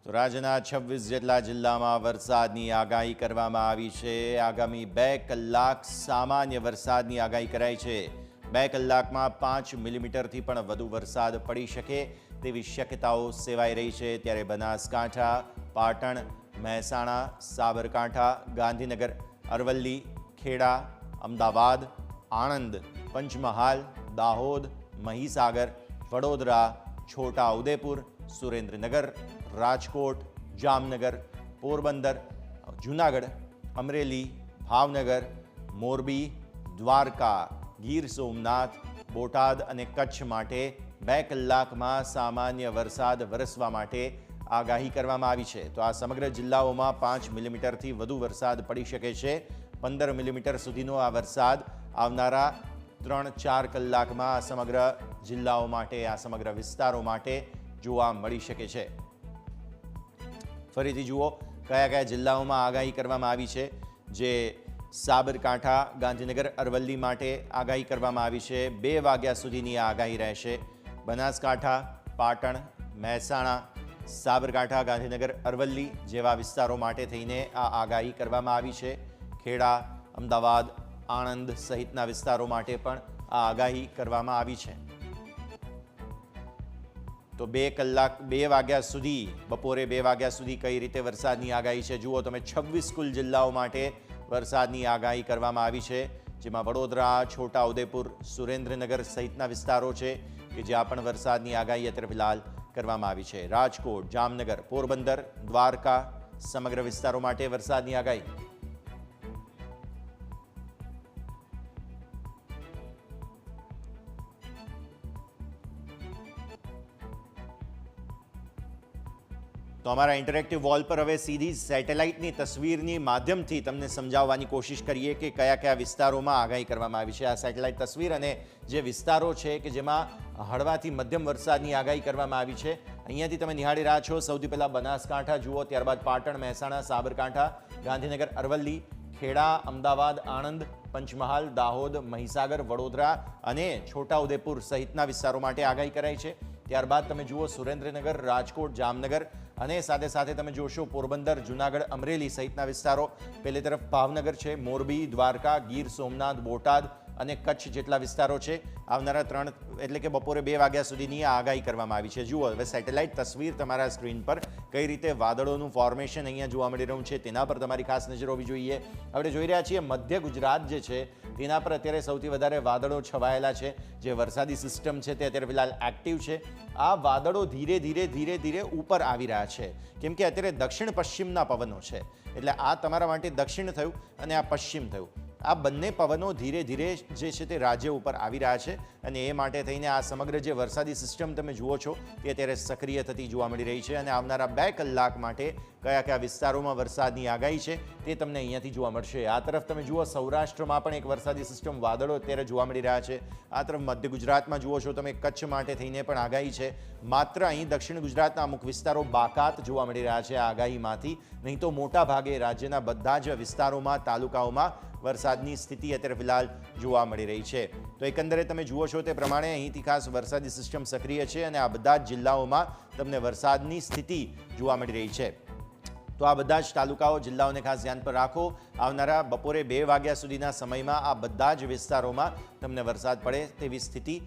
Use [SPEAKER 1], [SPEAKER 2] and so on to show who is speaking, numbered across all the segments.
[SPEAKER 1] તો રાજ્યના 26 જેટલા જિલ્લામાં વરસાદની આગાહી કરવામાં આવી છે। આગામી 2 કલાક સામાન્ય વરસાદની આગાહી કરાઈ છે। 2 કલાકમાં 5 મિલીમીટરથી પણ વધુ વરસાદ પડી શકે તેવી શક્યતાઓ સેવાઈ રહી છે। ત્યારે બનાસકાંઠા, પાટણ, મહેસાણા, સાબરકાંઠા, ગાંધીનગર, અરવલ્લી, ખેડા, અમદાવાદ, આણંદ, પંચમહાલ, દાહોદ, મહીસાગર, વડોદરા, છોટાઉદેપુર, સુરેન્દ્રનગર, રાજકોટ, જામનગર, પોરબંદર, જૂનાગઢ, અમરેલી, ભાવનગર, મોરબી, દ્વારકા, ગીર સોમનાથ, બોટાદ અને કચ્છ માટે 2 કલાકમાં સામાન્ય વરસાદ વરસવા માટે આગાહી કરવામાં આવી છે। તો આ સમગ્ર જિલ્લાઓમાં 5 મિલીમીટરથી વધુ વરસાદ પડી શકે છે। 15 મિલીમીટર સુધીનો આ વરસાદ આવનારા 3-4 કલાકમાં આ સમગ્ર જિલ્લાઓ માટે, આ સમગ્ર વિસ્તારો માટે જોવા મળી શકે છે। ફરીથી જુઓ કયા કયા જિલ્લાઓમાં આગાહી કરવામાં આવી છે। જે સાબરકાંઠા, ગાંધીનગર, અરવલ્લી માટે આગાહી કરવામાં આવી છે। 2 વાગ્યા સુધીની આ આગાહી રહેશે। બનાસકાંઠા, પાટણ, મહેસાણા, સાબરકાંઠા, ગાંધીનગર, અરવલ્લી જેવા વિસ્તારો માટે થઈને આ આગાહી કરવામાં આવી છે। ખેડા, અમદાવાદ, આણંદ સહિતના વિસ્તારો માટે પણ આ આગાહી કરવામાં આવી છે। તો 2 વાગ્યા સુધી, બપોરે 2 વાગ્યા સુધી કઈ રીતે વરસાદની આગાહી છે જુઓ તમે। 26 કુલ જિલ્લાઓ માટે વરસાદની આગાહી કરવામાં આવી છે, જેમાં વડોદરા, છોટાઉદેપુર, સુરેન્દ્રનગર સહિતના વિસ્તારો છે કે જ્યાં પણ વરસાદની આગાહી અત્યારે ફિલહાલ કરવામાં આવી છે। રાજકોટ, જામનગર, પોરબંદર, દ્વારકા સમગ્ર વિસ્તારો માટે વરસાદની આગાહી। તો અમારા ઇન્ટરેક્ટિવ વોલ પર હવે સીધી સેટેલાઇટની તસવીરની માધ્યમથી તમને સમજાવવાની કોશિશ કરીએ કે કયા કયા વિસ્તારોમાં આગાહી કરવામાં આવી છે। આ સેટેલાઇટ તસવીર અને જે વિસ્તારો છે કે જેમાં હળવાથી મધ્યમ વરસાદની આગાહી કરવામાં આવી છે, અહીંયાથી તમે નિહાળી રહ્યા છો। સૌથી પહેલાં બનાસકાંઠા જુઓ, ત્યારબાદ પાટણ, મહેસાણા, સાબરકાંઠા, ગાંધીનગર, અરવલ્લી, ખેડા, અમદાવાદ, આણંદ, પંચમહાલ, દાહોદ, મહીસાગર, વડોદરા અને છોટાઉદેપુર સહિતના વિસ્તારો માટે આગાહી કરાઈ છે। ત્યારબાદ તમે જુઓ સુરેન્દ્રનગર, રાજકોટ, જામનગર અને સાથે સાથે તમે જોશો પોરબંદર, જૂનાગઢ, અમરેલી સહિતના વિસ્તારો। પહેલી તરફ ભાવનગર છે, મોરબી, દ્વારકા, ગીર સોમનાથ, બોટાદ અને કચ્છ જેટલા વિસ્તારો છે। આવનારા 3 એટલે કે બપોરે 2 વાગ્યા સુધીની આ આગાહી કરવામાં આવી છે। જુઓ હવે સેટેલાઇટ તસવીર તમારા સ્ક્રીન પર કઈ રીતે વાદળોનું ફોર્મેશન અહીંયા જોવા મળી રહ્યું છે તેના પર તમારી ખાસ નજર હોવી જોઈએ। આપણે જોઈ રહ્યા છીએ મધ્ય ગુજરાત જે છે તેના પર અત્યારે સૌથી વધારે વાદળો છવાયેલા છે। જે વરસાદી સિસ્ટમ છે તે અત્યારે ફિલહાલ એક્ટિવ છે। આ વાદળો ધીરે ધીરે ઉપર આવી રહ્યા છે કેમ કે અત્યારે દક્ષિણ પશ્ચિમના પવનો છે, એટલે આ તમારા માટે દક્ષિણ થયું અને આ પશ્ચિમ થયું। આ બંને પવનો ધીરે ધીરે જે છે તે રાજ્ય ઉપર આવી રહ્યા છે અને એ માટે થઈને આ સમગ્ર જે વરસાદી સિસ્ટમ તમે જુઓ છો તે અત્યારે સક્રિય થતી જોવા મળી રહી છે। અને આવનારા 2 કલાક માટે કયા કયા વિસ્તારોમાં વરસાદની આગાહી છે તે તમને અહીંયાથી જોવા મળશે। આ તરફ તમે જુઓ સૌરાષ્ટ્રમાં પણ એક વરસાદી સિસ્ટમ વાદળો અત્યારે જોવા મળી રહ્યા છે। આ તરફ મધ્ય ગુજરાતમાં જુઓ છો તમે કચ્છ માટે થઈને પણ આગાહી છે। માત્ર અહીં દક્ષિણ ગુજરાતના અમુક વિસ્તારો બાકાત જોવા મળી રહ્યા છે આ આગાહીમાંથી, નહીં તો મોટા ભાગે રાજ્યના બધા જ વિસ્તારોમાં, તાલુકાઓમાં વરસાદની સ્થિતિ અત્યારે ફિલહાલ જોવા મળી રહી છે। તો એકંદરે તમે જુઓ છો તે પ્રમાણે અહીંથી ખાસ વરસાદી સિસ્ટમ સક્રિય છે અને આ બધા જ જિલ્લાઓમાં તમને વરસાદની સ્થિતિ જોવા મળી રહી છે। તો આ બધા જ તાલુકાઓ, જિલ્લાઓને ખાસ ધ્યાન પર રાખો। આવનારા બપોરે 2 વાગ્યા સુધીના સમયમાં આ બધા જ વિસ્તારોમાં તમને વરસાદ પડે તેવી સ્થિતિ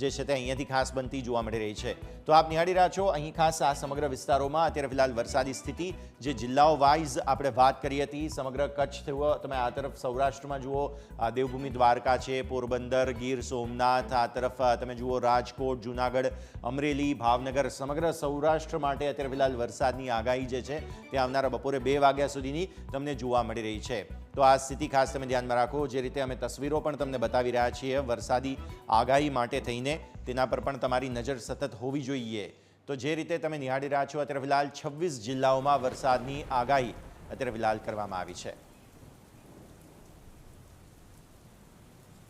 [SPEAKER 1] જે છે તે અહીંયાથી ખાસ બનતી જોવા મળી રહી છે। તો આપ નિહાળી રહ્યા છો અહીં ખાસ આ સમગ્ર વિસ્તારોમાં અત્યારે ફિલહાલ વરસાદી સ્થિતિ જે જિલ્લાઓ વાઇઝ આપણે વાત કરી હતી। સમગ્ર કચ્છ થયો, તમે આ તરફ સૌરાષ્ટ્રમાં જુઓ, આ દેવભૂમિ દ્વારકા છે, પોરબંદર, ગીર સોમનાથ, આ તરફ તમે જુઓ રાજકોટ, જૂનાગઢ, અમરેલી, ભાવનગર, સમગ્ર સૌરાષ્ટ્ર માટે અત્યારે ફિલહાલ વરસાદની આગાહી જે છે તે આવનારા બપોરે 2 વાગ્યા સુધીની તમને જોવા મળી રહી છે। તો આ સ્થિતિ ખાસ તમે ધ્યાનમાં રાખો। જે રીતે અમે તસવીરો પણ તમને બતાવી રહ્યા છીએ વરસાદી આગાહી માટે થઈને, તેના પર પણ તમારી નજર સતત હોવી જોઈએ। તો જે રીતે તમે નિહાળી રહ્યા છો અત્યારે ફિલહાલ 26 જિલ્લાઓમાં વરસાદની આગાહી અત્યારે ફિલહાલ કરવામાં આવી છે।